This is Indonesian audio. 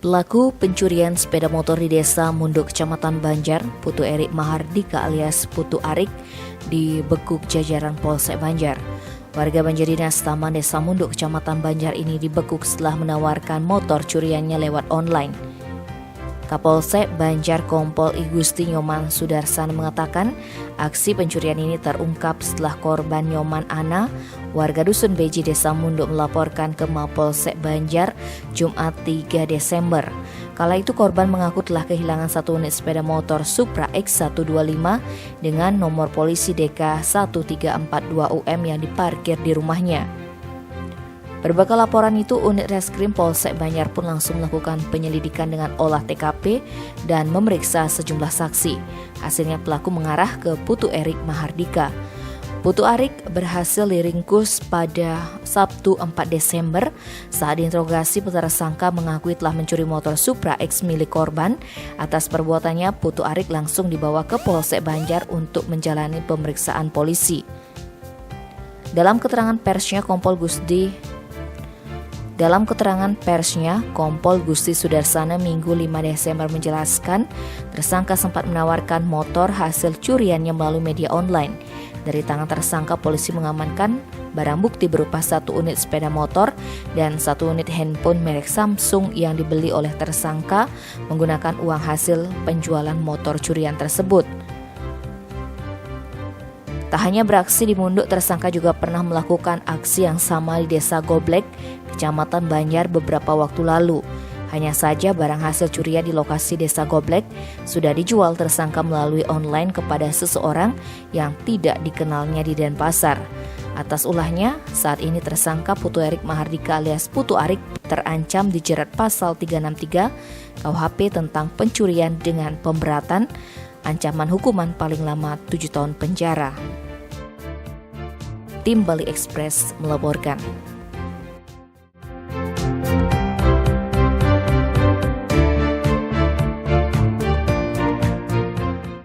Pelaku pencurian sepeda motor di Desa Munduk, Kecamatan Banjar, Putu Erik Mahardika alias Putu Arik, dibekuk jajaran Polsek Banjar. Warga Banjarinas Taman Desa Munduk, Kecamatan Banjar ini dibekuk setelah menawarkan motor curiannya lewat online. Kapolsek Banjar Kompol I Gusti Nyoman Sudarsana mengatakan aksi pencurian ini terungkap setelah korban Nyoman Ana, warga Dusun Beji Desa Munduk melaporkan ke Mapolsek Banjar Jumat 3 Desember. Kala itu korban mengaku telah kehilangan satu unit sepeda motor Supra X125 dengan nomor polisi DK 1342UM yang diparkir di rumahnya. Berbekal laporan itu, unit reskrim Polsek Banjar pun langsung melakukan penyelidikan dengan olah TKP dan memeriksa sejumlah saksi. Hasilnya pelaku mengarah ke Putu Erik Mahardika. Putu Arik berhasil diringkus pada Sabtu 4 Desember. Saat diinterogasi, tersangka mengakui telah mencuri motor Supra X milik korban. Atas perbuatannya, Putu Arik langsung dibawa ke Polsek Banjar untuk menjalani pemeriksaan polisi. Dalam keterangan persnya, Kompol Gusti Sudarsana Minggu 5 Desember menjelaskan tersangka sempat menawarkan motor hasil curiannya melalui media online. Dari tangan tersangka, polisi mengamankan barang bukti berupa satu unit sepeda motor dan satu unit handphone merek Samsung yang dibeli oleh tersangka menggunakan uang hasil penjualan motor curian tersebut. Tak hanya beraksi di Munduk, tersangka juga pernah melakukan aksi yang sama di Desa Goblek, Kecamatan Banjar beberapa waktu lalu. Hanya saja barang hasil curian di lokasi Desa Goblek sudah dijual tersangka melalui online kepada seseorang yang tidak dikenalnya di Denpasar. Atas ulahnya, saat ini tersangka Putu Erik Mahardika alias Putu Arik terancam dijerat pasal 363 KUHP tentang pencurian dengan pemberatan, ancaman hukuman paling lama 7 tahun penjara. Tim Bali Express melaporkan.